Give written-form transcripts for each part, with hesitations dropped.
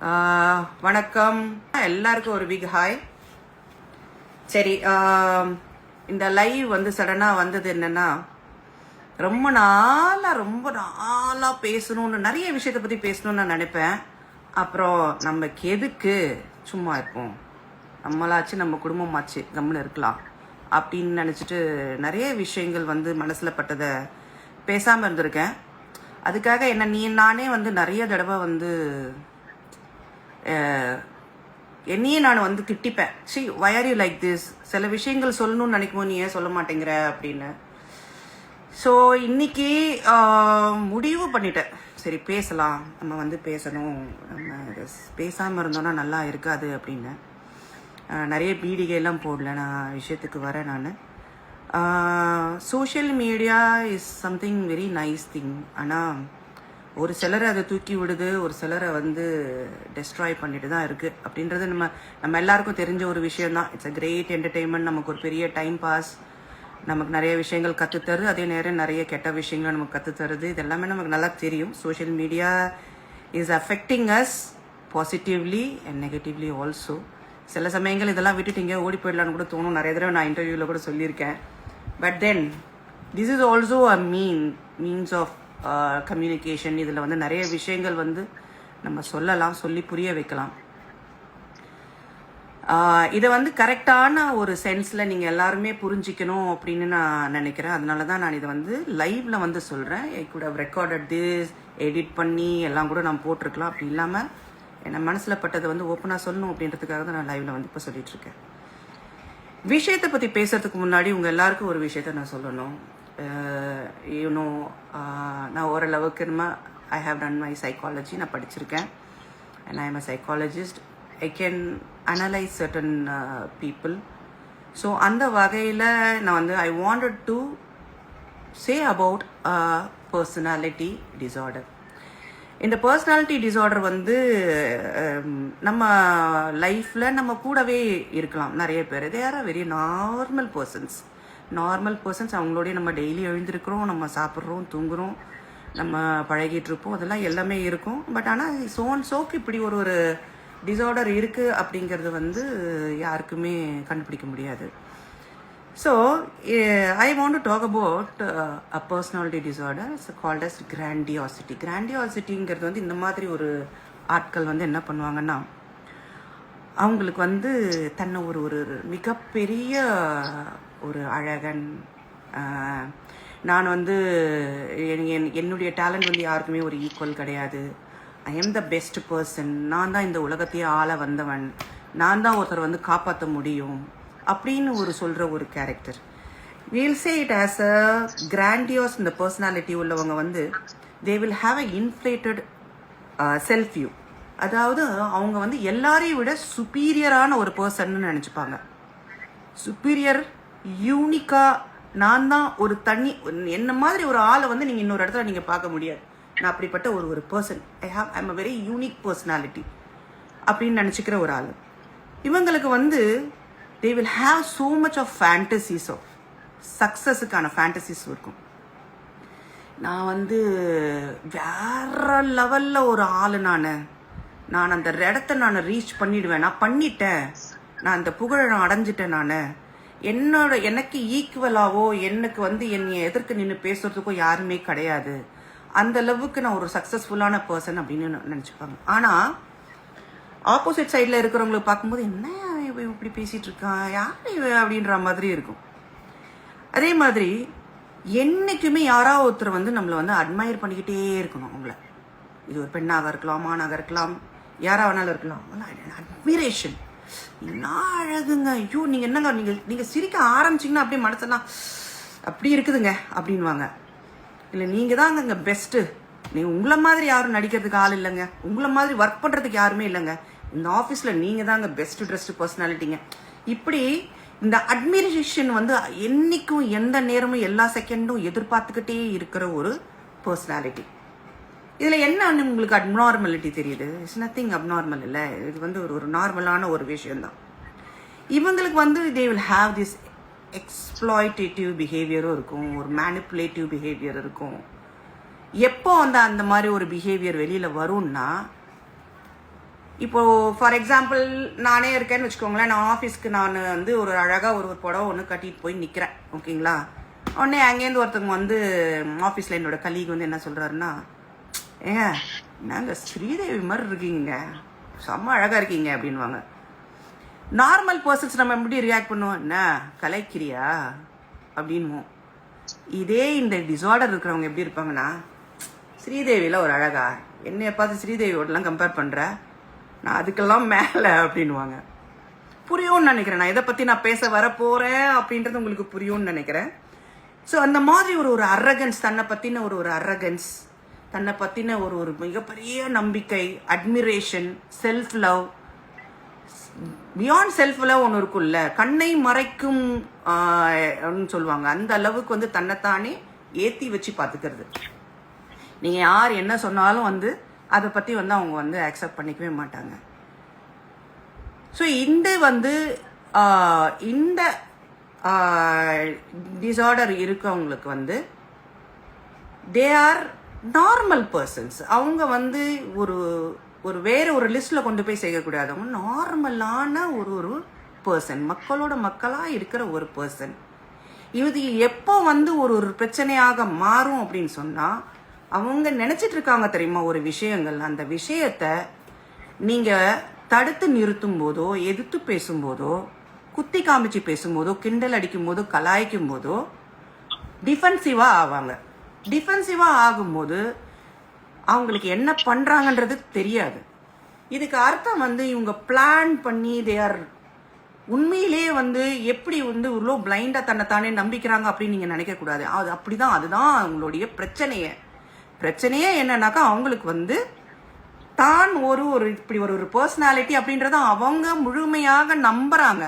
வணக்கம் எல்லாருக்கும் ஒரு பிக் ஹாய். சரி, இந்த லைவ் வந்து சடனாக வந்தது என்னன்னா, ரொம்ப நாளாக பேசணும்னு நிறைய விஷயத்தை பற்றி பேசணும்னு நான் நினைப்பேன். அப்புறம் நமக்கு எதுக்கு சும்மா இருப்போம், நம்மளாச்சு நம்ம குடும்பமாச்சு கம்முன்னு இருக்கலாம் அப்படின்னு நினச்சிட்டு நிறைய விஷயங்கள் வந்து மனசில் பட்டதை பேசாமல் இருந்திருக்கேன். அதுக்காக நானே வந்து நிறைய தடவை வந்து என்னையே நான் வந்து திட்டிப்பேன். See why are you like this, சில விஷயங்கள் சொல்லணும்னு நினைக்குமோ நீ ஏன் சொல்ல மாட்டேங்கிற அப்படின்னு. ஸோ இன்னைக்கு முடிவு பண்ணிட்டேன், சரி பேசலாம், நம்ம வந்து பேசணும், நம்ம பேசாமல் இருந்தோன்னா நல்லா இருக்காது அப்படின்னு. நிறைய பீடிகையெல்லாம் போடல, நான் விஷயத்துக்கு வரேன். நான் social media is something very nice thing. ஆனால் ஒரு சிலரை அதை தூக்கி விடுது, ஒரு சிலரை வந்து டெஸ்ட்ராய் பண்ணிட்டு தான் இருக்குது அப்படின்றது நம்ம எல்லாருக்கும் தெரிஞ்ச ஒரு விஷயம்தான். இட்ஸ் அ கிரேட் என்டர்டெயின்மெண்ட், நமக்கு ஒரு பெரிய டைம் பாஸ், நமக்கு நிறைய விஷயங்கள் கற்றுத்தருது, அதே நேரம் நிறைய கெட்ட விஷயங்களை நமக்கு கற்றுத்தருது. இது எல்லாமே நமக்கு நல்லா தெரியும். Social media is affecting us positively and negatively also. சில சமயங்கள் இதெல்லாம் விட்டுட்டு இங்கே ஓடி போயிடலான்னு கூட தோணும். நிறைய தடவை நான் இன்டர்வியூவில் கூட சொல்லியிருக்கேன். But then this is also a means of communication. இதில் வந்து நிறைய விஷயங்கள் வந்து நம்ம சொல்லலாம், சொல்லி புரிய வைக்கலாம். இதை வந்து கரெக்டான ஒரு சென்ஸில் நீங்கள் எல்லாருமே புரிஞ்சிக்கணும் அப்படின்னு நான் நினைக்கிறேன். அதனால தான் நான் இதை வந்து லைவில் வந்து சொல்கிறேன். I could have recorded this, edit பண்ணி எல்லாம் கூட நான் போட்டிருக்கலாம். அப்படி இல்லாமல் என் மனசில் பட்டதை வந்து ஓப்பனாக சொல்லணும் அப்படின்றதுக்காக தான் நான் லைவில் வந்து இப்போ சொல்லிகிட்ருக்கேன். விஷயத்தை பற்றி பேசுறதுக்கு முன்னாடி உங்கள் எல்லாருக்கும் ஒரு விஷயத்த நான் சொல்லணும். யூனோ, நான் ஓரளவுக்கு I have done my psychology, நான் படிச்சிருக்கேன். And I am a psychologist. I can analyse certain people. So அந்த வகையில் நான் வந்து I wanted to say about personality disorder. இந்த பர்சனாலிட்டி டிஸார்டர் வந்து நம்ம லைஃப்பில் நம்ம கூடவே இருக்கலாம். நிறைய பேர் they are very normal persons. அவங்களோடய நம்ம டெய்லி எழுந்திருக்கிறோம், நம்ம சாப்பிட்றோம், தூங்குகிறோம், நம்ம பழகிட்டு இருப்போம், அதெல்லாம் எல்லாமே இருக்கும். பட் ஆனால் சோக்கு இப்படி ஒரு டிஸார்டர் இருக்குது அப்படிங்கிறது வந்து யாருக்குமே கண்டுபிடிக்க முடியாது. So I want to talk about a personality disorder. It's called as grandiosity. கிராண்டியாசிட்டிங்கிறது வந்து இந்த மாதிரி ஒரு ஆட்கள் வந்து என்ன பண்ணுவாங்கன்னா, அவங்களுக்கு வந்து தன்னை ஒரு மிகப்பெரிய ஒரு அழகன், நான் வந்து என்னுடைய டேலண்ட் வந்து யாருக்குமே ஒரு ஈக்குவல் கிடையாது, I am the best person, நான் தான் இந்த உலகத்தையே ஆள வந்தவன், நான் தான் ஒருத்தர் வந்து காப்பாற்ற முடியும் அப்படின்னு சொல்கிற ஒரு character. We'll say it as a grandiose. இந்த பர்சனாலிட்டி உள்ளவங்க வந்து they will have a inflated self view. அதாவது அவங்க வந்து எல்லாரையும் விட சுப்பீரியரான ஒரு பர்சன்னு நினச்சிப்பாங்க. சுப்பீரியர், யூனிக்காக, நான் தான் ஒரு என்ன மாதிரி ஒரு ஆளை வந்து நீங்கள் இன்னொரு இடத்துல நீங்கள் பார்க்க முடியாது. நான் அப்படிப்பட்ட ஒரு person, I'm a very unique personality அப்படின்னு நினச்சிக்கிற ஒரு ஆள். இவங்களுக்கு வந்து they will have so much of fantasies, of சக்ஸஸுக்கான ஃபேண்டசிஸ் இருக்கும். நான் வந்து வேற லெவலில் ஒரு ஆள், நான் அந்த இடத்த நான் ரீச் பண்ணிடுவேன், நான் பண்ணிட்டேன், நான் அந்த புகழை நான் அடைஞ்சிட்டேன், எனக்கு ஈக்குவலாவோ எனக்கு வந்து என்னை எதிர்த்து நின்று பேசுறதுக்கோ யாருமே கிடையாது, அந்த அளவுக்கு நான் ஒரு சக்ஸஸ்ஃபுல்லான பர்சன் அப்படின்னு நினச்சிப்பாங்க. ஆனால் ஆப்போசிட் சைடில் இருக்கிறவங்களுக்கு பார்க்கும்போது என்ன இப்படி பேசிகிட்டு இருக்கான், யார் அப்படின்ற மாதிரி இருக்கும். அதே மாதிரி என்றைக்குமே யாராவது ஒருத்தர் வந்து நம்மளை வந்து அட்மையர் பண்ணிக்கிட்டே இருக்கணும். அவங்கள, இது ஒரு பெண்ணாக இருக்கலாம், ஆணாக இருக்கலாம், யாராக வேணாலும் இருக்கலாம், அட்மிரேஷன், என்ன அழகுங்க, ஐயோ நீங்கள் என்னங்க, நீங்கள் சிரிக்க ஆரம்பிச்சிங்கன்னா அப்படியே மனசெல்லாம் அப்படி இருக்குதுங்க அப்படின்வாங்க. இல்லை நீங்கள் தாங்க இங்கே பெஸ்ட்டு, நீங்கள் உங்களை மாதிரி யாரும் நடிக்கிறதுக்கு ஆள் இல்லைங்க, உங்களை மாதிரி ஒர்க் பண்ணுறதுக்கு யாருமே இல்லைங்க, இந்த ஆஃபீஸில் நீங்கள் தாங்க பெஸ்ட்டு ட்ரெஸ்ட்டு பர்சனாலிட்டிங்க. இப்படி இந்த அட்மிரேஷன் வந்து என்றைக்கும் எந்த நேரமும் எல்லா செகண்டும் எதிர்பார்த்துக்கிட்டே இருக்கிற ஒரு பர்சனாலிட்டி. இதில் என்ன உங்களுக்கு அப்நார்மலிட்டி தெரியுது? இட்ஸ் நத்திங் அப்நார்மல் இல்லை, இது வந்து ஒரு நார்மலான ஒரு விஷயம்தான். இவங்களுக்கு வந்து they will have this exploitative பிஹேவியரும் இருக்கும், ஒரு மேனிப்புலேட்டிவ் பிஹேவியர் இருக்கும். எப்போ வந்து அந்த மாதிரி ஒரு பிஹேவியர் வெளியில் வரும்னா, இப்போது ஃபார் எக்ஸாம்பிள் நானே இருக்கேன்னு வச்சுக்கோங்களேன். நான் ஆஃபீஸ்க்கு நான் வந்து ஒரு அழகாக ஒரு புடவை ஒன்று கட்டிட்டு போய் நிற்கிறேன், ஓகேங்களா. உடனே அங்கேருந்து ஒருத்தவங்க வந்து ஆஃபீஸில் என்னோட கலீக் வந்து என்ன சொல்கிறாருன்னா, ஏங்க நாங்கள் ஸ்ரீதேவி மாதிரி இருக்கீங்க, செம்ம அழகாக இருக்கீங்க அப்படின்வாங்க. நார்மல் பர்சன்ஸ் நம்ம எப்படி ரியாக்ட் பண்ணுவோம், என்ன கலைக்கிறியா அப்படின்வோம். இதே இந்த டிஸார்டர் இருக்கிறவங்க எப்படி இருப்பாங்கன்னா, ஸ்ரீதேவியில் ஒரு அழகா, என்னைய பார்த்து ஸ்ரீதேவியோடலாம் கம்பேர் பண்ணுற, நான் அதுக்கெல்லாம் மேலே அப்படின்வாங்க. புரியும்னு நினைக்கிறேன். நான் இதை பற்றி நான் பேச வர போகிறேன் அப்படின்றது உங்களுக்கு புரியும்னு நினைக்கிறேன். ஸோ அந்த மாதிரி ஒரு அரகன்ஸ், தன்னை பற்றின ஒரு அரகன்ஸ், தன்னை பற்றின ஒரு மிகப்பெரிய நம்பிக்கை, admiration, self love, beyond self love ஒன்று இருக்குல்ல, கண்ணை மறைக்கும் சொல்லுவாங்க. அந்த அளவுக்கு வந்து தன்னைத்தானே ஏற்றி வச்சு பார்த்துக்கிறது. நீங்கள் யார் என்ன சொன்னாலும் வந்து அதை பற்றி வந்து அவங்க வந்து அக்செப்ட் பண்ணிக்கவே மாட்டாங்க. ஸோ இந்த வந்து இந்த டிஸார்டர் இருக்கவங்களுக்கு வந்து தே ஆர் நார்மல் பர்சன்ஸ். அவங்க வந்து ஒரு வேற ஒரு லிஸ்ட்டில் கொண்டு போய் சேர்க்கக்கூடாது. அவங்க நார்மலான ஒரு பர்சன், மக்களோட மக்களாக இருக்கிற ஒரு பர்சன். இது எப்போ வந்து ஒரு பிரச்சனையாக மாறும் அப்படின்னு சொன்னால், அவங்க நினச்சிட்டு இருக்காங்க தெரியுமா ஒரு விஷயங்கள், அந்த விஷயத்த நீங்கள் தடுத்து நிறுத்தும் போதோ, எதிர்த்து பேசும்போதோ, குத்தி காமிச்சு பேசும்போதோ, கிண்டல் அடிக்கும் போதோ, கலாய்க்கும் போதோ டிஃபென்சிவாக ஆவாங்க. டிஃபென்சிவாக ஆகும்போது அவங்களுக்கு என்ன பண்ணுறாங்கன்றது தெரியாது. இதுக்கு அர்த்தம் வந்து இவங்க பிளான் பண்ணி உண்மையிலே வந்து எப்படி வந்து இவ்வளோ பிளைண்டாக தன்னைத்தானே நம்பிக்கிறாங்க அப்படின்னு நீங்கள் நினைக்கக்கூடாது. அது அப்படிதான், அதுதான் அவங்களுடைய பிரச்சனையே என்னன்னாக்கா, அவங்களுக்கு வந்து தான் இப்படி ஒரு பர்சனாலிட்டி அப்படின்றத அவங்க முழுமையாக நம்புறாங்க.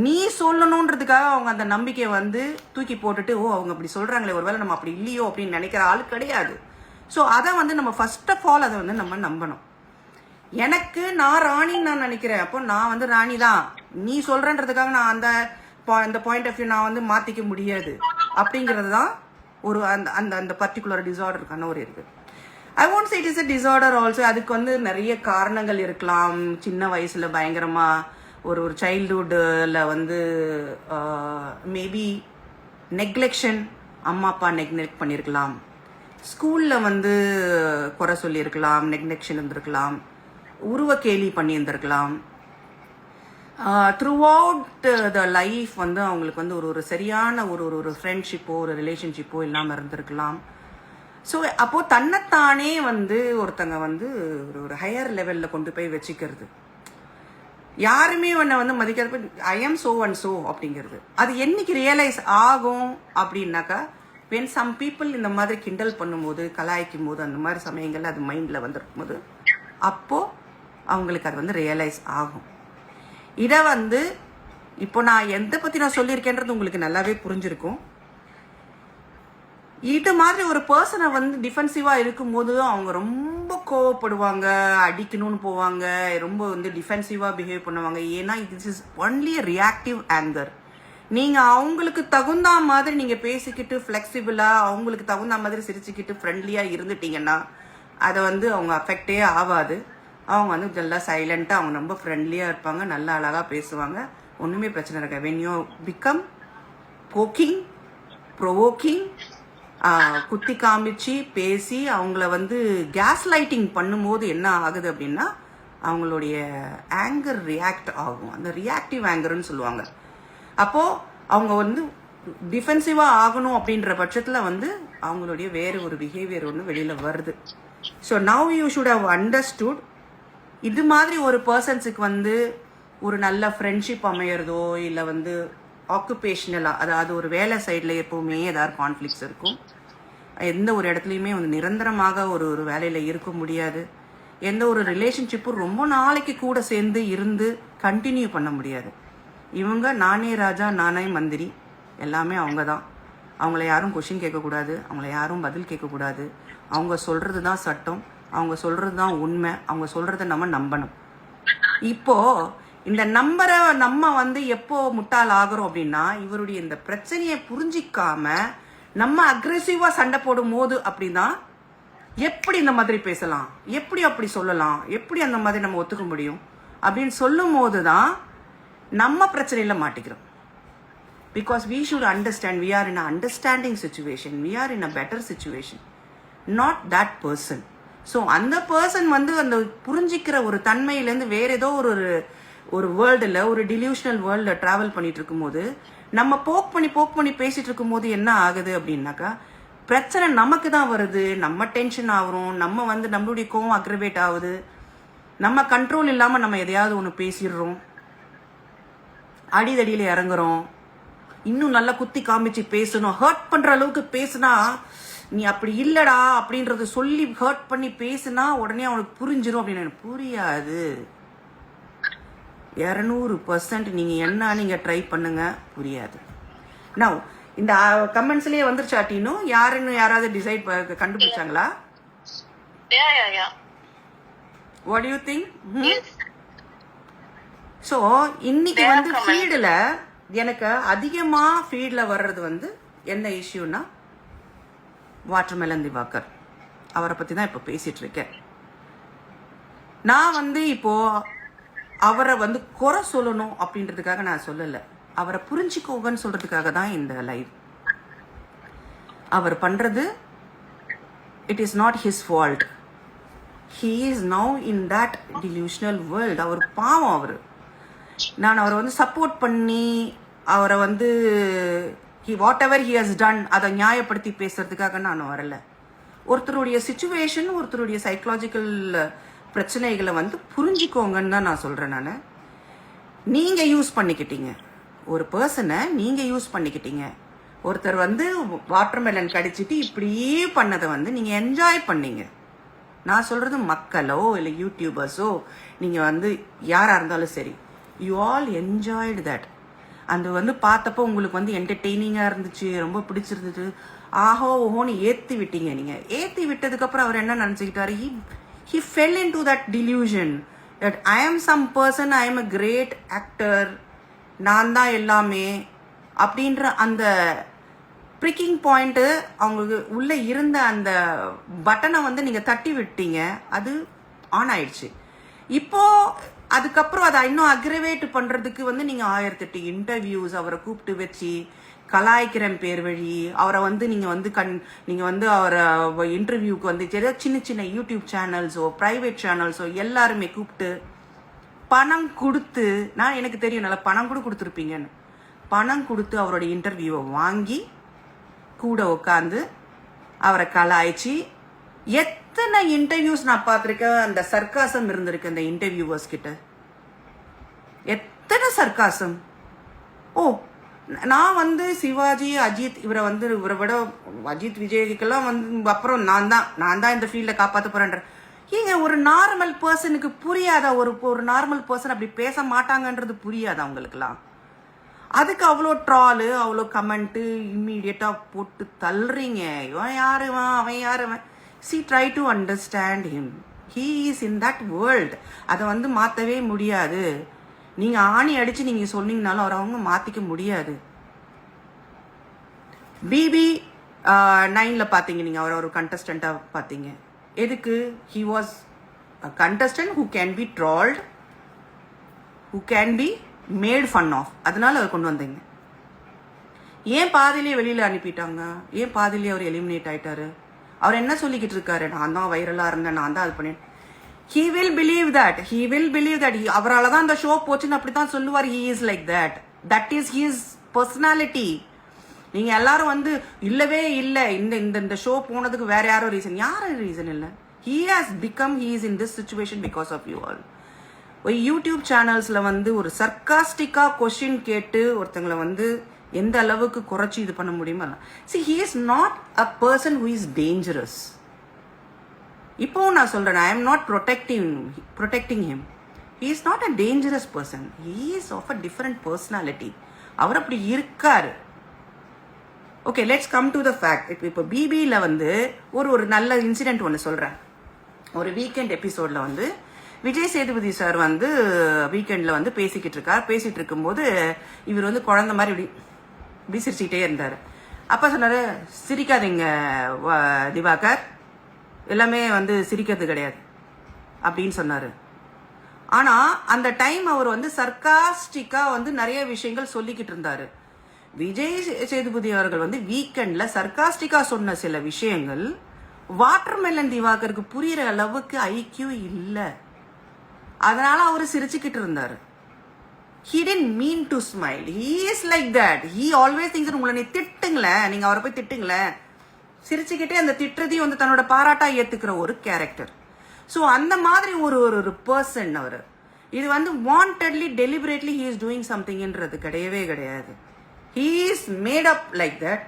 நீ சொல்லணுன்றதுக்காக அவங்க அந்த நம்பிக்கையை வந்து தூக்கி போட்டுட்டு, ஓ அவங்க அப்படி சொல்றாங்களே, ஒருவேளை நம்ம அப்படி இல்லையோ அப்படின்னு நினைக்கிற ஆள் கிடையாது. ஸோ அதை வந்து நம்ம ஃபர்ஸ்ட் ஆஃப் ஆல் அதை வந்து நம்ம நம்பணும். நான் ராணின்னு நான் நினைக்கிறேன், அப்போ நான் வந்து ராணி தான். நீ சொல்றன்றதுக்காக நான் அந்த பாயிண்ட் ஆஃப் வியூ நான் வந்து மாத்திக்க முடியாது அப்படிங்கிறது தான் ஒரு அந்த பர்டிகுலர் டிஸார்டருக்கான ஒரு இருக்கு. I won't say it is a disorder also. அதுக்கு வந்து நிறைய காரணங்கள் இருக்கலாம். சின்ன வயசுல பயங்கரமா ஒரு சைல்ட்ஹுட்டில் வந்து மேபி நெக்லெக்ஷன், அம்மா அப்பா நெக்லெக்ட் பண்ணியிருக்கலாம். ஸ்கூலில் வந்து குறை சொல்லியிருக்கலாம், நெக்லெக்ஷன் இருந்திருக்கலாம், உருவ கேலி பண்ணியிருந்திருக்கலாம். த்ரூ அவுட் த லைஃப் வந்து அவங்களுக்கு வந்து ஒரு சரியான ஒரு ஃப்ரெண்ட்ஷிப்போ ஒரு ரிலேஷன்ஷிப்போ இல்லாமல் இருந்திருக்கலாம். ஸோ அப்போது தன்னைத்தானே வந்து ஒருத்தங்க வந்து ஒரு ஹையர் லெவலில் கொண்டு போய் வச்சுக்கிறது, யாருமே உன்னை வந்து மதிக்காத I am so and so அப்படிங்கிறது. அது என்னைக்கு ரியலைஸ் ஆகும் அப்படின்னாக்கா, வென் சம் பீப்புள் இந்த மாதிரி கிண்டல் பண்ணும்போது, கலாய்க்கும் போது, அந்த மாதிரி சமயங்கள்ல அது மைண்டில் வந்துருக்கும் போது, அப்போது அவங்களுக்கு அது வந்து ரியலைஸ் ஆகும். இதை வந்து இப்போ நான் எதை பற்றி நான் சொல்லியிருக்கேன்றது உங்களுக்கு நல்லாவே புரிஞ்சிருக்கும். இது மாதிரி ஒரு பர்சனை வந்து டிஃபென்சிவாக இருக்கும்போது அவங்க ரொம்ப கோவப்படுவாங்க, அடிக்கணும்னு போவாங்க, ரொம்ப வந்து டிஃபென்சிவாக பிஹேவ் பண்ணுவாங்க. ஏன்னா this is only reactive anger. நீங்கள் அவங்களுக்கு தகுந்த மாதிரி நீங்கள் பேசிக்கிட்டு ஃப்ளெக்சிபிளாக, அவங்களுக்கு தகுந்த மாதிரி சிரிச்சுக்கிட்டு ஃப்ரெண்ட்லியாக இருந்துட்டீங்கன்னா அதை வந்து அவங்க அஃபெக்டே ஆகாது. அவங்க வந்து நல்லா சைலண்ட்டாக, அவங்க ரொம்ப ஃப்ரெண்ட்லியாக இருப்பாங்க, நல்லா அழகாக பேசுவாங்க, ஒன்றுமே பிரச்சனை இருக்காது. When you become poking, provoking, குத்தி காமிச்சு பேசி அவங்கள வந்து கேஸ் லைட்டிங் பண்ணும்போது என்ன ஆகுது அப்படின்னா, அவங்களுடைய ஆங்கர் ரியாக்ட் ஆகும். அந்த ரியாக்டிவ் ஆங்கர்னு சொல்லுவாங்க. அப்போது அவங்க வந்து டிஃபென்சிவாக ஆகணும் அப்படின்ற பட்சத்தில் வந்து அவங்களுடைய வேறு ஒரு பிஹேவியர் ஒன்று வெளியில் வருது. So now you should have understood, இது மாதிரி ஒரு பர்சன்ஸுக்கு வந்து ஒரு நல்ல ஃப்ரெண்ட்ஷிப் அமையிறதோ, இல்லை வந்து ஆக்குபேஷனலாக, அதாவது ஒரு வேலை சைடில் எப்போவுமே ஏதாவது கான்ஃப்ளிக்ஸ் இருக்கும். எந்த ஒரு இடத்துலையுமே வந்து நிரந்தரமாக ஒரு வேலையில் இருக்க முடியாது. எந்த ஒரு ரிலேஷன்ஷிப்பும் ரொம்ப நாளைக்கு கூட சேர்ந்து இருந்து கண்டினியூ பண்ண முடியாது. இவங்க நானே ராஜா நானே மந்திரி, எல்லாமே அவங்க தான். அவங்கள யாரும் கொஷின் கேட்கக்கூடாது, அவங்கள யாரும் பதில் கேட்கக்கூடாது. அவங்க சொல்கிறது தான் சட்டம், அவங்க சொல்கிறது தான் உண்மை, அவங்க சொல்கிறத நம்ம நம்பணும். இப்போது இந்த நம்பரை நம்ம வந்து எப்போ முட்டாள் ஆகிறோம் அப்படின்னா, இவருடைய இந்த பிரச்சனையை புரிஞ்சிக்காம நம்ம அக்ரெசிவாக சண்டை போடும் போது அப்படின்னா எப்படி இந்த மாதிரி பேசலாம், எப்படி அப்படி சொல்லலாம், எப்படி அந்த மாதிரி நம்ம ஒத்துக்க முடியும் அப்படின்னு சொல்லும் போது தான் நம்ம பிரச்சனையில மாட்டிக்கிறோம். Because we should understand we are in an understanding situation, we are in a better situation, not that person. So அந்த பர்சன் வந்து அந்த புரிஞ்சிக்கிற ஒரு தன்மையிலேருந்து வேற ஏதோ ஒரு வேர்ல்டில், ஒரு டிலியூஷனல் வேர்ல்டில் ட்ராவல் பண்ணிட்டு இருக்கும்போது நம்ம போக் பண்ணி பேசிட்டு இருக்கும்போது என்ன ஆகுது அப்படின்னாக்கா, பிரச்சனை நமக்கு தான் வருது, நம்ம டென்ஷன் ஆகுறோம், நம்ம வந்து நம்மளுடைய கோவம் அக்ரிவேட் ஆகுது, நம்ம கண்ட்ரோல் இல்லாமல் நம்ம எதையாவது ஒன்று பேசிடுறோம், அடிதடியில் இறங்குறோம், இன்னும் நல்லா குத்தி காமிச்சு பேசணும், ஹர்ட் பண்ணுற அளவுக்கு பேசுனா நீ அப்படி இல்லடா அப்படின்றத சொல்லி ஹர்ட் பண்ணி பேசுனா உடனே அவனுக்கு புரிஞ்சிடும் அப்படின்னு. எனக்கு புரியாது. 200% நீங்கள் என்ன நீங்கள் ட்ரை பண்ணுங்க, புரியாது. நான் இந்த கமெண்ட்ஸ்லேயே வந்துருச்சாட்டினும் யாருன்னு யாராவது டிசைட் கண்டுபிடிச்சாங்களா? What do you think? So இன்னைக்கு வந்து ஃபீல்டில் எனக்கு அதிகமாக ஃபீல்டில் வர்றது வந்து என்ன இஷ்யூன்னா வாட்டர்மெலன் திவாகர். அவரை பற்றி தான் இப்போ பேசிட்டு இருக்கேன். நான் வந்து இப்போ அவரை வந்து குறை சொல்லணும் அப்படின்றதுக்காக நான் சொல்லலை, அவரை புரிஞ்சுக்கோங்கன்னு சொல்றதுக்காக தான் இந்த லைவ். அவர் பண்றது it is not his fault. He is now in that delusional world. அவர் பாவம். நான் அவரை வந்து சப்போர்ட் பண்ணி அவரை வந்து whatever he has done அதை நியாயப்படுத்தி பேசுறதுக்காக நான் வரல. ஒருத்தருடைய சிச்சுவேஷன், ஒருத்தருடைய சைக்கலாஜிக்கல் பிரச்சனைகளை வந்து புரிஞ்சுக்கோங்கன்னு தான் நான் சொல்றேன். நான் நீங்க யூஸ் பண்ணிக்கிட்டீங்க, ஒரு பர்சனை நீங்க யூஸ் பண்ணிக்கிட்டீங்க. ஒருத்தர் வந்து வாட்டர்மெலன் கடிச்சிட்டு இப்படியே பண்ணதை வந்து நீங்க என்ஜாய் பண்ணீங்க. நான் சொல்றது மக்களோ இல்லை யூடியூபர்ஸோ, நீங்க வந்து யாரா இருந்தாலும் சரி, யூ ஆல் என்ஜாய்டு தட். அது வந்து பார்த்தப்போ உங்களுக்கு வந்து என்டர்டெய்னிங்காக இருந்துச்சு, ரொம்ப பிடிச்சிருந்துச்சு, ஆஹோ ஓஹோன்னு ஏற்றி விட்டீங்க. நீங்கள் ஏற்றி விட்டதுக்கப்புறம் அவர் என்ன நினச்சிக்கிட்டாரு, he fell into that delusion that I am some person, I am a great actor, நான் தான் எல்லாமே அப்படின்ற அந்த ப்ரிக்கிங் பாயிண்ட்டு அவங்களுக்கு உள்ளே இருந்த அந்த பட்டனை வந்து நீங்கள் தட்டி விட்டீங்க. அது ஆன் ஆயிடுச்சு. இப்போ அதுக்கப்புறம் அதை இன்னும் அக்ரிவேட் பண்ணுறதுக்கு வந்து நீங்கள் 1008 இன்டர்வியூஸ் அவரை கூப்பிட்டு வச்சு கலாய்க்கிறேன் பேர் வழி அவரை வந்து நீங்கள் வந்து அவரை இன்டர்வியூக்கு வந்து சின்ன சின்ன யூடியூப் சேனல்ஸோ ப்ரைவேட் சேனல்ஸோ எல்லாருமே கூப்பிட்டு பணம் கொடுத்து, நான் எனக்கு தெரியும் நல்லா பணம் கூட கொடுத்துருப்பீங்கன்னு, பணம் கொடுத்து அவரோட இன்டர்வியூவை வாங்கி கூட உட்காந்து அவரை கலாய்ச்சி எத்தனை இன்டர்வியூஸ் நான் பார்த்துருக்கேன். அந்த சர்க்காசம் இருந்திருக்கு அந்த இன்டர்வியூவர்ஸ் கிட்ட, எத்தனை சர்க்காசம். ஓ, நான் வந்து சிவாஜி அஜித் இவரை விட அஜித் விஜய்க்கெல்லாம் வந்து அப்புறம் நான் தான் இந்த ஃபீல்டில் காப்பாற்ற போறேன்ற. ஏங்க ஒரு நார்மல் பர்சனுக்கு புரியாதா? ஒரு நார்மல் பர்சன் அப்படி பேச மாட்டாங்கன்றது புரியாதா அவங்களுக்குலாம்? அதுக்கு அவ்வளோ ட்ராலு, அவ்வளோ கமெண்ட்டு இம்மீடியட்டாக போட்டு தள்ளுறீங்க. இவன் யாருவன், அவன் யாருவன். See, try to understand him. He is in that world. அதை வந்து மாற்றவே முடியாது. நீங்கள் ஆணி அடித்து நீங்கள் சொன்னீங்கனாலும் அவர் அவங்க மாற்றிக்க முடியாது. பிபி 9ல் பார்த்தீங்க நீங்கள், அவர் ஒரு கண்டஸ்டண்ட்டாக பார்த்தீங்க. எதுக்கு? he was a contestant who can be trolled, who can be made fun of. அதனால அவர் கொண்டு வந்தீங்க. ஏன் பாதிலேயே வெளியில் அனுப்பிட்டாங்க? ஏன் பாதிலேயே அவர் எலிமினேட் ஆயிட்டாரு? அவர் என்ன சொல்லிக்கிட்டு இருக்காரு, நான் தான் வைரலாக இருந்தேன், நான் தான் அது பண்ணேன். he will believe that அவரால் தான் அந்த ஷோ போச்சுன்னு அப்படி தான் சொல்லுவார். he is like that is his personality. நீங்கள் எல்லாரும் வந்து இல்லவே இல்லை, இந்த ஷோ போனதுக்கு வேற யாரும் ரீசன் இல்லை. he is in this situation because of you all. YouTube சேனல்ஸில் வந்து ஒரு சர்க்காஸ்டிக்காக கொஸ்டின் கேட்டு ஒருத்தங்களை வந்து எந்த அளவுக்கு குறைச்சி இது பண்ண முடியுமா? see, he is not a person who is dangerous. இப்போ நான் சொல்றேன், I am not protecting him. He is not a dangerous person. He is of a different personality. அவர் அப்படி இருக்காரு. Okay, let's come to the fact. இப்போ பிபியில் வந்து ஒரு நல்ல incident ஒன்று சொல்கிறேன். ஒரு வீக்கெண்ட் எபிசோடில் வந்து விஜய் சேதுபதி சார் வந்து வீக்கெண்டில் வந்து பேசிகிட்டு இருக்கும்போது இவர் வந்து குழந்தை மாதிரி இப்படி சிரிச்சுக்கிட்டே இருந்தார். அப்போ சொன்னார், சிரிக்காதீங்க திவாகர், எல்லாமே வந்து சிரிக்கிறது கிடையாது அப்படின்னு சொன்னார். ஆனால் அந்த டைம் அவர் வந்து சர்காஸ்டிக்காக வந்து நிறைய விஷயங்கள் சொல்லிக்கிட்டு இருந்தார். விஜய் சேதுபதி அவர்கள் வந்து வீக்கெண்டில் சர்காஸ்டிக்காக சொன்ன சில விஷயங்கள் வாட்டர்மெலன் திவாகருக்கு புரிகிற அளவுக்கு ஐக்கியூ இல்லை. அதனால அவர் சிரிச்சுக்கிட்டு இருந்தார். He didn't mean to smile. He is like that. He always thinks உங்களை நீ திட்டுங்களேன், நீங்க அவரை போய் திட்டுங்களேன், சிரிச்சுக்கிட்டே அந்த திட்டுறதையும் வந்து தன்னோட பாராட்டா ஏத்துக்கிற ஒரு கேரக்டர். ஸோ அந்த மாதிரி ஒரு பர்சன் அவர். இது வந்து wantedly deliberately he is doing சம்திங்ன்றது கிடையவே கிடையாது. He is made up like that.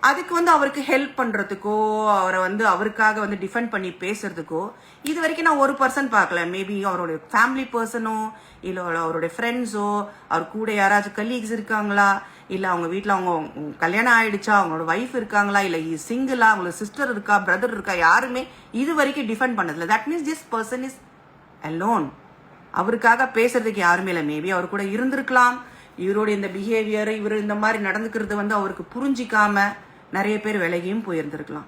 அதுக்கு வந்து அவருக்கு ஹெல்ப் பண்ணுறதுக்கோ அவரை வந்து அவருக்காக வந்து டிஃபெண்ட் பண்ணி பேசுறதுக்கோ இது வரைக்கும் நான் ஒரு பர்சன் பார்க்கல. மேபி அவருடைய ஃபேமிலி பர்சனோ இல்லை அவருடைய ஃப்ரெண்ட்ஸோ, அவர் கூட யாராச்சும் கலீக்ஸ் இருக்காங்களா, இல்லை அவங்க வீட்டில் அவங்க கல்யாணம் ஆயிடுச்சா, அவங்களோட ஒய்ஃப் இருக்காங்களா, இல்லை சிங்கிளா, அவங்களோட சிஸ்டர் இருக்கா, பிரதர் இருக்கா, யாருமே இது வரைக்கும் டிஃபெண்ட் பண்ணதில்லை. That means this person is alone. அவருக்காக பேசுறதுக்கு யாருமே இல்லை. மேபி அவர் கூட இருந்திருக்கலாம். இவருடைய இந்த பிஹேவியர், இவர் இந்த மாதிரி நடந்துக்கிறது வந்து அவருக்கு புரிஞ்சிக்காம நிறைய பேர் விலகியும் போயிருந்திருக்கலாம்.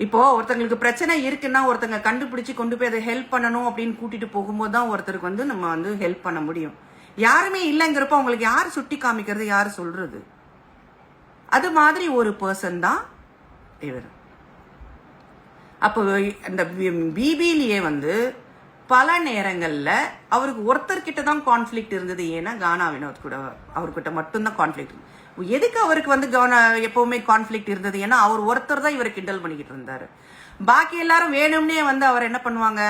இப்போ ஒருத்தங்களுக்கு பிரச்சனை இருக்குன்னா ஒருத்தங்க கண்டுபிடிச்சு கொண்டு போய் அதை ஹெல்ப் பண்ணணும் அப்படின்னு கூட்டிட்டு போகும்போது தான் ஒருத்தருக்கு வந்து நம்ம வந்து ஹெல்ப் பண்ண முடியும். யாருமே இல்லைங்கிறப்ப அவங்களுக்கு யார் சுட்டி காமிக்கிறது, யார் சொல்றது? அது மாதிரி ஒரு பர்சன் தான் இவர். அப்போ இந்த பிபிலேயே வந்து பல நேரங்கள்ல அவருக்கு ஒருத்தர்கிட்ட தான் கான்ஃபிளிக்ட் இருந்தது. ஏன்னா கானா வினோத் கூட அவர்கிட்ட மட்டும்தான் கான்ஃபிளிக்ட். எதுக்கு அவருக்கு வந்து எப்பவுமே கான்ஃபிளிக்ட் இருந்தது? ஏன்னா அவர் ஒருத்தர் தான் இவரை கிண்டல் பண்ணிக்கிட்டு இருந்தாரு. பாக்கி எல்லாரும் வேணும்னே வந்து அவர் என்ன பண்ணுவாங்க,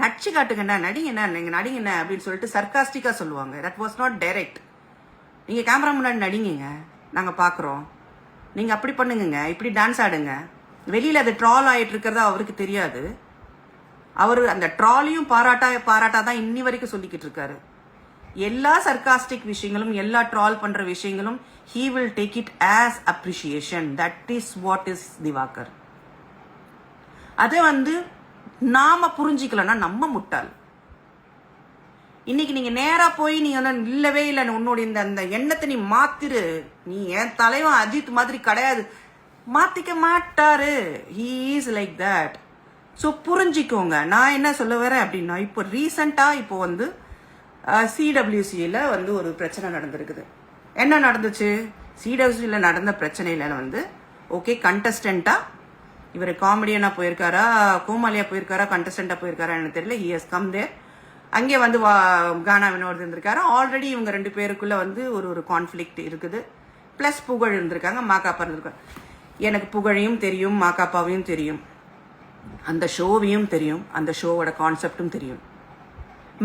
நடிச்சு காட்டுங்கண்ணா, நடிங்கண்ணா, நீங்க நடிங்கண்ணா அப்படின்னு சொல்லிட்டு சர்காஸ்டிக்கா சொல்லுவாங்க. That was not direct. நீங்க கேமரா முன்னாடி நடிங்க, நாங்க பாக்குறோம், நீங்க அப்படி பண்ணுங்க, இப்படி டான்ஸ் ஆடுங்க. வெளியில அது ட்ரால் ஆயிட்டு இருக்கிறதா அவருக்கு தெரியாது. அவர் அந்த ட்ராலையும் பாராட்டா தான் இன்னி வரைக்கும் சொல்லிக்கிட்டு இருக்காரு. எல்லா சர்காஸ்டிக் விஷயங்களும், எல்லா ட்ரால் பண்ற விஷயங்களும் he will take it as appreciation. That is what is Diwakar. அதை வந்து நாம புரிஞ்சிக்கலன்னா நம்ம முட்டாள். இன்னைக்கு நீங்க நேரா போய் நீ வந்து இல்லவே இல்லை, உன்னுடைய அந்த எண்ணத்தை நீ மாத்திரு, நீ என் தலைவன் அஜித் மாதிரி கிடையாது, மாத்திக்க மாட்டாரு. he is like that. So புரிஞ்சிக்கோங்க. நான் என்ன சொல்ல வரேன் அப்படின்னா, இப்போ ரீசெண்டாக இப்போ வந்து சிடபிள்யூசியில் வந்து ஒரு பிரச்சனை நடந்திருக்குது. என்ன நடந்துச்சு? சிடபிள்யூசியில் நடந்த பிரச்சனையில் வந்து ஓகே, கண்டஸ்டண்ட்டாக இவர் காமெடியனாக போயிருக்காரா, கோமாளியாக போயிருக்காரா, கண்டஸ்டண்ட்டாக போயிருக்காரா எனக்கு தெரியல. He has come there. அங்கே வந்து கானா வினோத் இருந்திருக்காரு. ஆல்ரெடி இவங்க ரெண்டு பேருக்குள்ளே வந்து ஒரு கான்ஃப்ளிக்ட் இருக்குது. ப்ளஸ் புகழ் இருந்திருக்காங்க, மாக்காப்பா இருந்திருக்காங்க. எனக்கு புகழையும் தெரியும், மாக்காப்பாவையும் தெரியும், அந்த ஷோவையும் தெரியும், அந்த ஷோவோட கான்செப்டும் தெரியும்.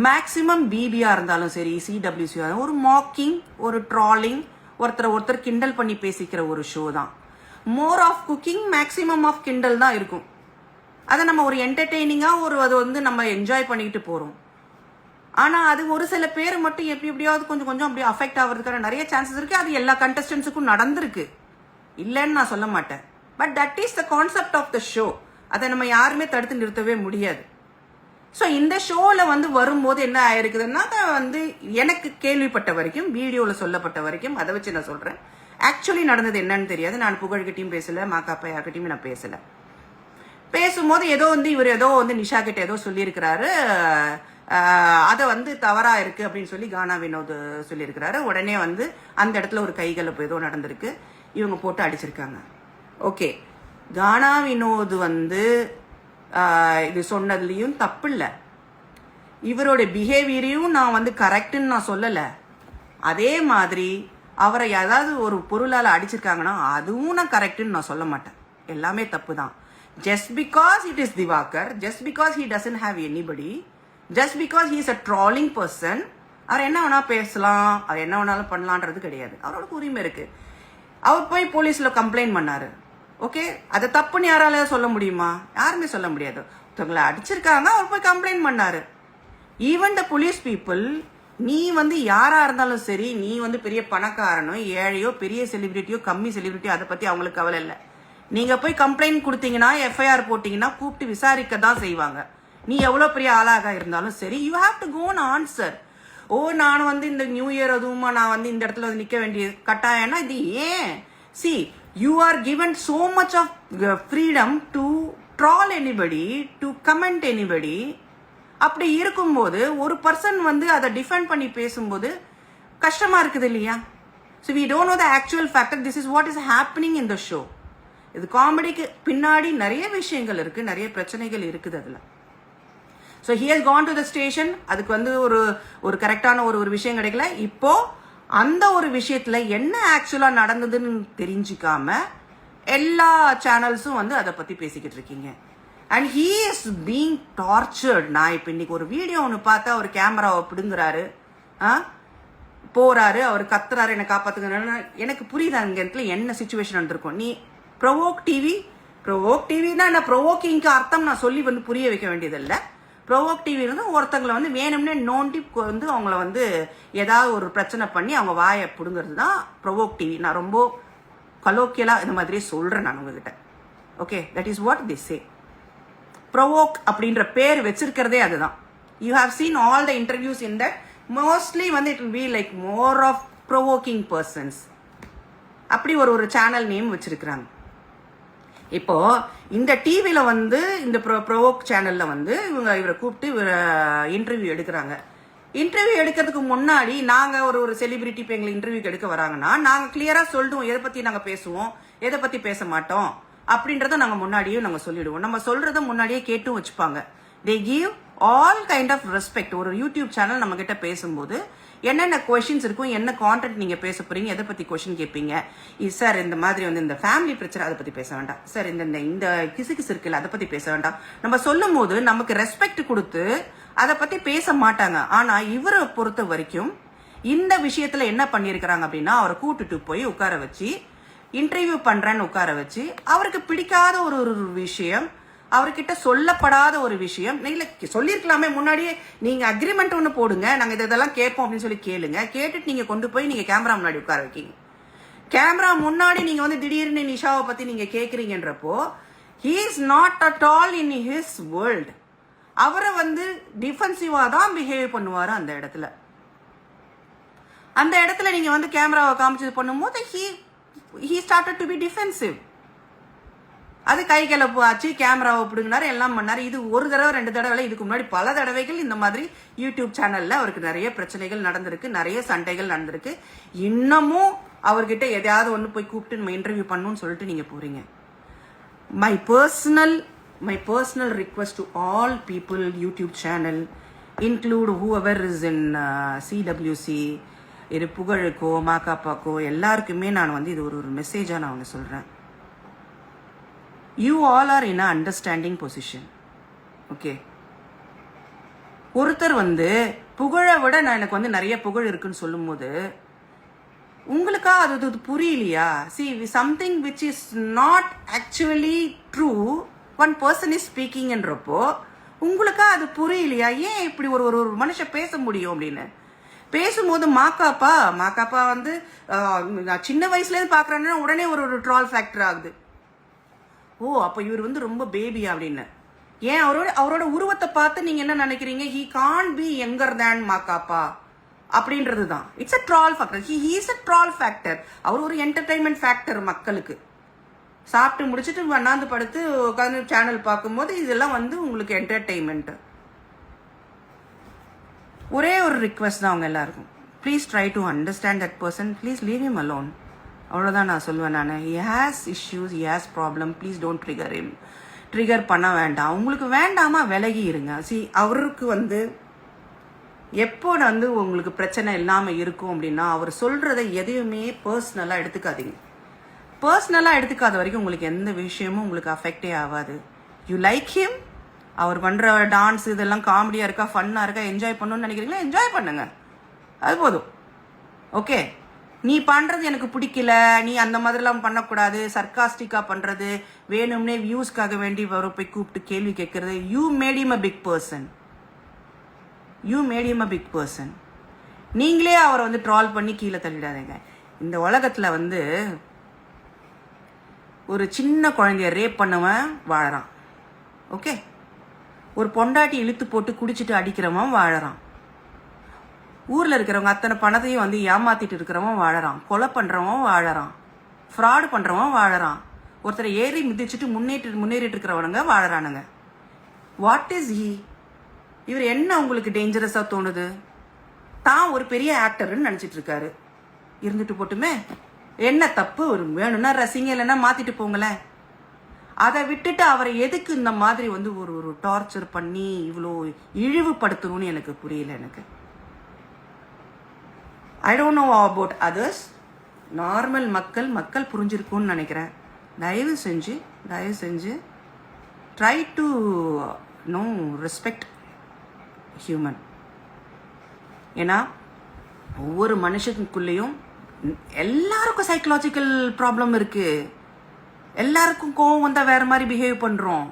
மேக்சிமம் பிபியா இருந்தாலும் சரி, சிடபிள்யூசி ஒரு மாக்கிங், ஒரு ட்ராலிங், ஒருத்தர் கிண்டல் பண்ணி பேசிக்கிற ஒரு ஷோ தான். More of cooking, maximum of கிண்டல் தான் இருக்கும். அதை நம்ம ஒரு என்டர்டெய்னிங்காக அதை வந்து நம்ம என்ஜாய் பண்ணிக்கிட்டு போகிறோம். ஆனால் அது ஒரு சில பேர் மட்டும் எப்படியாவது கொஞ்சம் அப்படி அஃபெக்ட் ஆகிறதுக்கான நிறைய சான்சஸ் இருக்குது. அது எல்லா கண்டஸ்டன்ஸுக்கும் நடந்திருக்கு, இல்லைன்னு நான் சொல்ல மாட்டேன். But that is the concept of the show. அதை நம்ம யாருமே தடுத்து நிறுத்தவே முடியாது. ஸோ இந்த ஷோவில் வந்து வரும்போது என்ன ஆயிருக்குதுன்னா, வந்து எனக்கு கேள்விப்பட்ட வரைக்கும், வீடியோவில் சொல்லப்பட்ட வரைக்கும், அதை வச்சு நான் சொல்கிறேன். ஆக்சுவலி நடந்தது என்னன்னு தெரியாது. நான் புகழ்கிட்டையும் பேசலை, மாக்காப்பா யார்கிட்டையும் நான் பேசலை. பேசும்போது ஏதோ வந்து இவர் ஏதோ வந்து நிஷா கிட்ட ஏதோ சொல்லியிருக்கிறாரு, அதை வந்து தவறா இருக்கு அப்படின்னு சொல்லி கானா வினோத் சொல்லியிருக்கிறாரு. உடனே வந்து அந்த இடத்துல ஒரு கைகலப்பு ஏதோ நடந்திருக்கு, இவங்க போட்டு அடிச்சிருக்காங்க. ஓகே, கானா வினோத் வந்து இது சொன்னதுலேயும் தப்பு இல்லை, இவரோட பிஹேவியரையும் நான் வந்து கரெக்டுன்னு நான் சொல்லலை. அதே மாதிரி அவரை ஏதாவது ஒரு பொருளால் அடிச்சிருக்காங்கன்னா அதுவும் நான் கரெக்டுன்னு நான் சொல்ல மாட்டேன். எல்லாமே தப்பு தான். Just because it is Divakar, just because he doesn't have anybody, just because he is a trolling person, அவர் என்ன வேணா பேசலாம், அவர் என்ன வேணாலும் பண்ணலான்றது கிடையாது. அவரோட உரிமை இருக்கு. அவர் போய் போலீஸில் கம்ப்ளைண்ட் பண்ணாரு. ஓகே, அதை தப்புன்னு யாரால சொல்ல முடியுமா? யாருமே சொல்ல முடியாது. ஒருத்தவங்களை அடிச்சிருக்காங்க, அவர் போய் கம்ப்ளைண்ட் பண்ணாரு. ஈவன் த போலீஸ் பீப்புள், நீ வந்து யாரா இருந்தாலும் சரி, நீ வந்து பெரிய பணக்காரனோ ஏழையோ, பெரிய செலிபிரிட்டியோ கம்மி செலிபிரிட்டியோ, அதை பத்தி அவங்களுக்கு கவலை இல்லை. நீங்க போய் கம்ப்ளைண்ட் கொடுத்தீங்கன்னா, எஃப்ஐஆர் போட்டீங்கன்னா கூப்பிட்டு விசாரிக்க தான் செய்வாங்க. நீ எவ்வளவு பெரிய ஆளாக இருந்தாலும் சரி, you have to go and answer. Oh, நான் வந்து இந்த நியூ இயர் அதுவுமா நான் வந்து இந்த இடத்துல வந்து நிக்க வேண்டிய கட்டாயம்னா இது ஏன்? C, You are given so much of freedom to troll anybody, to comment anybody. அப்படி இருக்கும்போது ஒரு பர்சன் வந்து அதை டிஃபெண்ட் பண்ணி பேசும்போது கஷ்டமா இருக்குது இல்லையா? So we don't know the actual factor. This is what is happening in the show. இது காமெடிக்கு பின்னாடி நிறைய விஷயங்கள் இருக்கு, நிறைய பிரச்சனைகள் இருக்குது அதுல. So he has gone to the station. அதுக்கு வந்து ஒரு கரெக்டான ஒரு விஷயம் கிடைக்கல. இப்போ அந்த ஒரு விஷயத்துல என்ன ஆக்சுவலா நடந்ததுன்னு தெரிஞ்சிக்காம எல்லா சேனல்ஸும் வந்து அதை பத்தி பேசிக்கிட்டு இருக்கீங்க. And he is being tortured. நான் இப்போ இன்னைக்கு ஒரு வீடியோ ஒன்று பார்த்தா ஒரு கேமராவை பிடுங்குறாரு, போறாரு, அவர் கத்துறாரு என்னை காப்பாத்துங்க. எனக்கு புரியுது அங்க இடத்துல என்ன சுச்சுவேஷன் இருந்திருக்கும். நீ ப்ரொவோக் டிவினா என்ன? ப்ரொவோக்கிங்க்கு அர்த்தம் நான் சொல்லி வந்து புரிய வைக்க வேண்டியதில்லை. ப்ரொவோக் டிவி வந்து ஒருத்தங்களை வந்து வேணும்னே நோண்டி வந்து அவங்கள வந்து ஏதாவது ஒரு பிரச்சனை பண்ணி அவங்க வாயை பிடுங்கிறது தான் ப்ரொவோக் டிவி. நான் ரொம்ப கலோக்கியலா இந்த மாதிரியே சொல்றேன் நான் உங்ககிட்ட. Okay, that is what this say. Provoke அப்படின்ற பேர் வச்சிருக்கிறதே அதுதான். You have seen all the interviews in that. Mostly வந்து it will be like more of provoking persons. அப்படி ஒரு சேனல் நேம் வச்சிருக்கிறாங்க. இப்போ இந்த டிவியில வந்து இந்த ப்ரொவோக் சேனல்ல வந்து இவரை கூப்பிட்டு இன்டர்வியூ எடுக்கிறாங்க. இன்டர்வியூ எடுக்கிறதுக்கு முன்னாடி நாங்க ஒரு செலிபிரிட்டி இப்போ எங்களை இன்டர்வியூக்கு எடுக்க வராங்கன்னா நாங்க கிளியரா சொல்லிடுவோம் எதை பத்தி நாங்க பேசுவோம், எதை பத்தி பேச மாட்டோம் அப்படின்றத நாங்க முன்னாடியே நாங்க சொல்லிடுவோம். நம்ம சொல்றத முன்னாடியே கேட்டும் வச்சுப்பாங்க. They give all kind of respect. ஒரு யூடியூப் சேனல் நம்ம கிட்ட பேசும்போது என்னென்ன கொஸ்டின்ஸ் இருக்கும், என்ன கான்டென்ட் நீங்க பேச போறீங்க, எதை பத்தி கொஸ்டின் கேட்பீங்க. சார் இந்த மாதிரி வந்து இந்த ஃபேமிலி பிரச்சனை அதை பத்தி பேச வேண்டாம் சார், இந்த கிசுகிசு இருக்குல்ல அதை பத்தி பேச வேண்டாம். நம்ம சொல்லும் போது நமக்கு ரெஸ்பெக்ட் கொடுத்து அதை பத்தி பேச மாட்டாங்க. ஆனா இவரை பொறுத்த வரைக்கும் இந்த விஷயத்துல என்ன பண்ணிருக்கிறாங்க அப்படின்னா, அவரை கூட்டுட்டு போய் உட்கார வச்சு இன்டர்வியூ பண்றேன்னு உட்கார வச்சு அவருக்கு பிடிக்காத ஒரு விஷயம், அவர்கிட்ட சொல்லப்படாத ஒரு விஷயம், இல்ல சொல்லிருக்கலாமே முன்னாடியே, நீங்க அக்ரிமெண்ட் ஒண்ணு போடுங்க, நாங்க இதெல்லாம் கேட்போம் அப்படின்னு சொல்லி கேளுங்க. கேட்டுட்டு நீங்க கொண்டு போய் நீங்க கேமரா முன்னாடி உட்கார வைக்கீங்க. கேமரா முன்னாடி நீங்க வந்து திடீர்னு நிஷாவை பத்தி நீங்க கேக்குறீங்கன்றப்போ he is not at all in his world. அவரை வந்து டிஃபென்சிவா தான் பிஹேவ் பண்ணுவாரு அந்த இடத்துல. அந்த இடத்துல நீங்க வந்து கேமராவை காமிச்சது பண்ணும்போது he started to be defensive. அது கை கிளப்பு ஆச்சு, கேமராவை பிடுங்கினாரு, எல்லாம் பண்ணாரு. இது ஒரு தடவை ரெண்டு தடவை, இதுக்கு முன்னாடி பல தடவைகள் இந்த மாதிரி யூடியூப் சேனல்ல அவருக்கு நிறைய பிரச்சனைகள் நடந்திருக்கு, நிறைய சண்டைகள் நடந்திருக்கு. இன்னமும் அவர்கிட்ட எதையாவது ஒன்று போய் கூப்பிட்டு நம்ம இன்டர்வியூ பண்ணணும்னு சொல்லிட்டு நீங்க போறீங்க. My personal request to all people YouTube channel, include whoever is in CWC, இது புகழுக்கோ மாக்காப்பாக்கோ எல்லாருக்குமே நான் வந்து இது ஒரு மெசேஜா நான் ஒன்று சொல்றேன். You all are in a understanding position. Okay. ஒருத்தர் வந்து புகழை விட நான் எனக்கு வந்து நிறைய புகழ் இருக்குன்னு சொல்லும் போது உங்களுக்கா அது புரியலையா? See, something which is not actually true, one person is speaking என்றப்போ உங்களுக்கா அது புரியலையா? ஏன் இப்படி ஒரு மனுஷன் பேச முடியும் அப்படின்னு பேசும்போது மாக்காப்பா வந்து சின்ன வயசுல இருந்து பாக்குறேன்னா உடனே ஒரு ட்ரால் ஃபேக்டர் ஆகுது. ஓ, அப்ப இவர் வந்து ரொம்ப பேபி அப்படின்னு. ஏன் அவரோட உருவத்தை பார்த்து நீங்க என்ன நினைக்கிறீங்க? he can't be younger than Ma Ka Pa அப்படின்றது தான். It's a troll factor. he is a troll factor. அவர் ஒரு என்டர்டைன்மெண்ட் ஃபேக்டர் மக்களுக்கு. சாப்பிட்டு முடிச்சுட்டு வண்ணாந்து படுத்து உட்காந்து சேனல் பார்க்கும்போது இதெல்லாம் வந்து உங்களுக்கு என்டர்டைன்மெண்ட். ஒரே ஒரு ரிக்வெஸ்ட் தான் அவங்க எல்லாருக்கும், please try to understand that person, please leave him alone. அவ்வளோதான் நான் சொல்லுவேன். நான் he has issues, he has problem, please don't trigger him. Trigger பண்ண வேண்டாம். உங்களுக்கு வேண்டாமா விலகி இருங்க. அவருக்கு வந்து எப்போ வந்து உங்களுக்கு பிரச்சனை இல்லாமல் இருக்கும் அப்படின்னா அவர் சொல்றதை எதையுமே பர்சனலாக எடுத்துக்காதீங்க. பர்சனலாக எடுத்துக்காத வரைக்கும் உங்களுக்கு எந்த விஷயமும் உங்களுக்கு அஃபெக்டே ஆகாது. யூ லைக் ஹிம், அவர் பண்ணுற டான்ஸ் இதெல்லாம் காமெடியாக இருக்கா, ஃபன்னாக இருக்கா, என்ஜாய் பண்ணணும்னு நினைக்கிறீங்களா, என்ஜாய் பண்ணுங்க, அது போதும். ஓகே, நீ பண்றது எனக்கு பிடிக்கல, நீ அந்த மாதிரிலாம் பண்ணக்கூடாது, சர்க்காஸ்டிக்கா பண்றது, வேணும்னே வியூஸ்க்காக வேண்டி வர போய் கூப்பிட்டு கேள்வி கேட்கறது, you mat him a big person. நீங்களே அவரை வந்து ட்ரால் பண்ணி கீழே தள்ளிடாதீங்க. இந்த உலகத்துல வந்து ஒரு சின்ன குழந்தைய ரேப் பண்ணவன் வாழறான். ஓகே, ஒரு பொண்டாட்டி இழுத்து போட்டு குடிச்சிட்டு அடிக்கிறவன் வாழறான். ஊர்ல இருக்கிறவங்க அத்தனை பணத்தையும் வந்து ஏமாத்திட்டு இருக்கிறவன் வாழறான். கொலை பண்றவன் வாழறான். ஃப்ராடு பண்ணுறவன் வாழறான், ஒருத்தரை ஏறி மிதிச்சுட்டு முன்னேறிட்டு இருக்கிறவனுங்க வாழறானுங்க. What is he? இவர் என்ன உங்களுக்கு டேஞ்சரஸாக தோணுது? தான் ஒரு பெரிய ஆக்டர்னு நினச்சிட்டு இருக்காரு. இருந்துட்டு போட்டுமே, என்ன தப்பு? ஒரு வேணும்னா ரசிங்க, இல்லைன்னா மாற்றிட்டு போங்களேன். அதை விட்டுட்டு அவரை எதுக்கு இந்த மாதிரி வந்து ஒரு டார்ச்சர் பண்ணி இவ்வளோ இழிவுபடுத்தணும்னு எனக்கு புரியல. எனக்கு I don't know about others. Normal மக்கள் புரிஞ்சிருக்கும்னு நினைக்கிறேன். தயவு செஞ்சு try to know respect human. ஏன்னா ஒவ்வொரு மனுஷனுக்குள்ளேயும் எல்லாருக்கும் சைக்கலாஜிக்கல் ப்ராப்ளம் இருக்கு. எல்லாருக்கும் கோவம் வந்தால் வேற மாதிரி பிஹேவ் பண்ணுறோம்.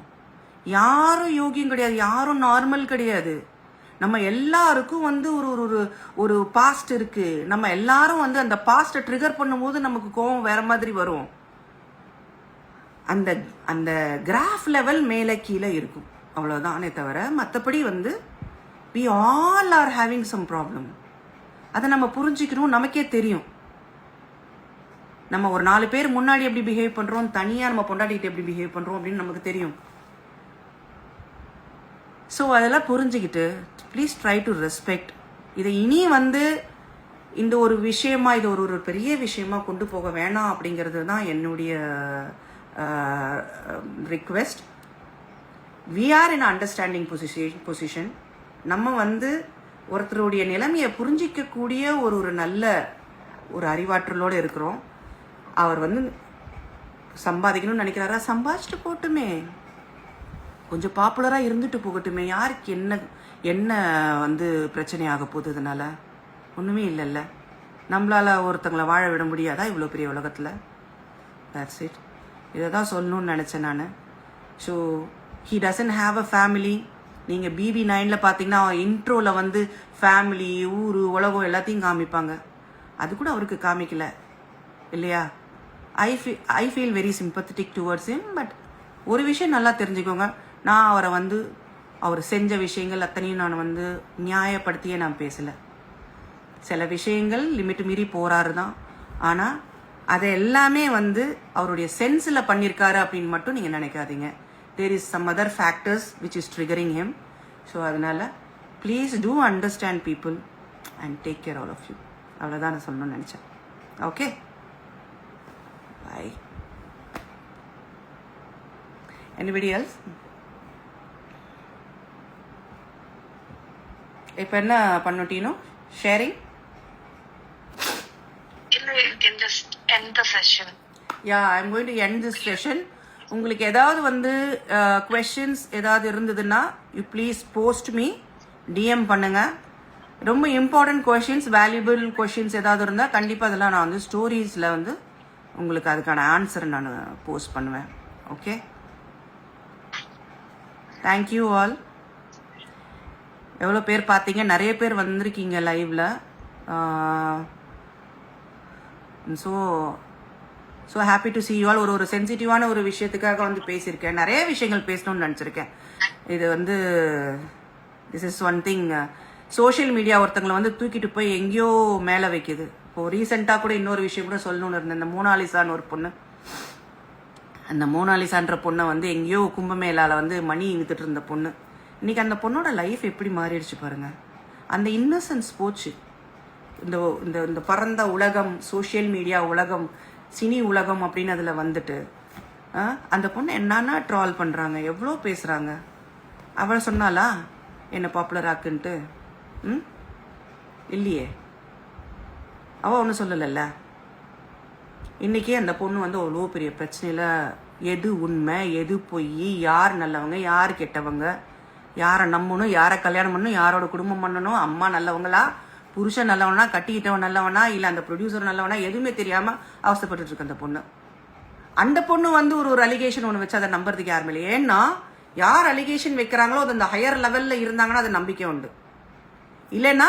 யாரும் யோகியும் கிடையாது, யாரும் நார்மல் கிடையாது. நம்ம எல்லாருக்கும் வந்து ஒரு பாஸ்ட் இருக்கு. நம்ம எல்லாரும் வந்து அந்த பாஸ்ட்டை ட்ரிகர் பண்ணும்போது நமக்கு கோவம் வேற மாதிரி வரும். அந்த அந்த கிராஃப் லெவல் மேலே கீழே இருக்கும், அவ்வளோதானே தவிர மற்றபடி வந்து we all are having some problem. அதை நம்ம புரிஞ்சுக்கணும். நமக்கே தெரியும் நம்ம ஒரு 4 பேர் முன்னாடி எப்படி பிஹேவ் பண்ணுறோம், தனியாக நம்ம பொண்டாட்டிகிட்ட எப்படி பிஹேவ் பண்ணுறோம் அப்படின்னு நமக்கு தெரியும். ஸோ அதெல்லாம் புரிஞ்சுக்கிட்டு ப்ளீஸ் ட்ரை டு ரெஸ்பெக்ட். இதை இனி வந்து இந்த ஒரு விஷயமா, இது ஒரு பெரிய விஷயமா கொண்டு போக வேணாம் அப்படிங்கிறது தான் என்னுடைய request. We are in understanding position. நம்ம வந்து ஒருத்தருடைய நிலைமையை புரிஞ்சிக்கக்கூடிய ஒரு நல்ல ஒரு அறிவாற்றலோடு இருக்கிறோம். அவர் வந்து சம்பாதிக்கணும்னு நினைக்கிறாரா, சம்பாதிச்சுட்டு போட்டுமே, கொஞ்சம் பாப்புலராக இருந்துட்டு போகட்டுமே. யாருக்கு என்ன வந்து பிரச்சனை ஆக போகுது? இதனால ஒன்றுமே இல்லைல்ல. நம்மளால் ஒருத்தங்களை வாழ விட முடியாதா இவ்வளோ பெரிய உலகத்தில்? That's it. இதை தான் சொல்லணும்னு நினச்சேன் நான். So he doesn't have a family. நீங்கள் BB9 பார்த்தீங்கன்னா இன்ட்ரோவில் வந்து ஃபேமிலி, ஊர், உலகம் எல்லாத்தையும் காமிப்பாங்க. அது கூட அவருக்கு காமிக்கல இல்லையா? I feel very sympathetic towards him. But ஒரு விஷயம் நல்லா தெரிஞ்சுக்கோங்க, நான் அவரை வந்து அவர் செஞ்ச விஷயங்கள் அத்தனையும் நான் வந்து நியாயப்படுத்தியே நான் பேசலை. சில விஷயங்கள் லிமிட் மீறி போகிறாரு தான். ஆனால் அதை எல்லாமே வந்து அவருடைய சென்ஸில் பண்ணியிருக்காரு அப்படின்னு மட்டும் நீங்கள் நினைக்காதீங்க. there is some other factors which is triggering him. So அதனால please do understand people and take care all of you. அவ்வளோதான் நான் சொல்லணும்னு நினச்சேன். Okay, bye. Anybody else? இப்போ என்ன பண்ணிட்டீனோ sharing? You can just end the session. Yeah, I'm going to end this session. உங்களுக்கு ஏதாவது வந்து கொஷின்ஸ் ஏதாவது இருந்ததுன்னா you please post me, DM பண்ணுங்க. ரொம்ப இம்பார்ட்டன்ட் கொஷின்ஸ், வேல்யூபிள் கொஷின்ஸ் ஏதாவது இருந்தால் கண்டிப்பாக அதெல்லாம் நான் வந்து ஸ்டோரிஸில் வந்து உங்களுக்கு அதுக்கான ஆன்சரை நான் போஸ்ட் பண்ணுவேன். Okay, thank you all. எவ்வளோ பேர் பார்த்தீங்க? நிறைய பேர் வந்திருக்கீங்க லைவில். So happy to C you all. ஒரு சென்சிட்டிவான ஒரு விஷயத்துக்காக வந்து பேசியிருக்கேன். நிறைய விஷயங்கள் பேசணும்னு நினச்சிருக்கேன். இது வந்து this is one thing. Social media ஒருத்தங்களை வந்து தூக்கிட்டு போய் எங்கேயோ மேலே வைக்குது. இப்போது ரீசெண்டாக கூட இன்னொரு விஷயம் கூட சொல்லணும்னு இருந்தேன். இந்த மோனாலிசான்னு ஒரு பொண்ணு, அந்த மோனாலிசான்ற பொண்ணை வந்து எங்கேயோ கும்பமேளாவில் வந்து மணி இழுத்துட்டு இருந்த பொண்ணு. இன்றைக்கி அந்த பொண்ணோட லைஃப் எப்படி மாறிடுச்சு பாருங்கள். அந்த இன்னசென்ஸ் போச்சு. இந்த இந்த பரந்த உலகம், சோஷியல் மீடியா உலகம், சினி உலகம் அப்படின்னு அதில் வந்துட்டு அந்த பொண்ணு என்னன்னா ட்ரால் பண்ணுறாங்க, எவ்வளோ பேசுகிறாங்க. அவள் சொன்னாலா என்ன பாப்புலர் ஆக்குன்ட்டு? இல்லையே, அவள் ஒன்றும் சொல்லலைல்ல. இன்றைக்கி அந்த பொண்ணு வந்து அவ்வளோ பெரிய பிரச்சனையில் எது உண்மை எது பொய், யார் நல்லவங்க யார் கெட்டவங்க, யாரை நம்பணும் யாரை கல்யாணம் பண்ணணும், யாரோட குடும்பம் பண்ணணும், அம்மா நல்லவங்களா, புருஷன் நல்லவனா, கட்டிக்கிட்டவன் நல்லவனா, இல்லை அந்த ப்ரொடியூசர் நல்லவனா, எதுவுமே தெரியாமல் அவசரப்பட்டு இருக்கு அந்த பொண்ணு. அந்த பொண்ணு வந்து ஒரு அலிகேஷன் ஒன்று வச்சு அதை நம்புறதுக்கு யாருமே இல்லை. ஏன்னா யார் அலிகேஷன் வைக்கிறாங்களோ அது அந்த ஹையர் லெவலில் இருந்தாங்கன்னா அது நம்பிக்கை உண்டு, இல்லைன்னா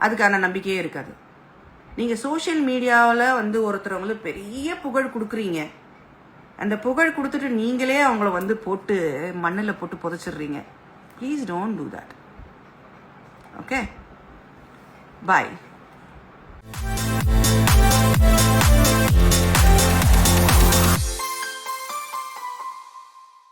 அதுக்கான நம்பிக்கையே இருக்காது. நீங்கள் சோஷியல் மீடியாவில் வந்து ஒருத்தரவங்களுக்கு பெரிய புகழ் கொடுக்குறீங்க. அந்த புகழ் கொடுத்துட்டு நீங்களே அவங்கள வந்து போட்டு மண்ணில் போட்டு புதைச்சிடுறீங்க. Please don't do that. Okay, bye.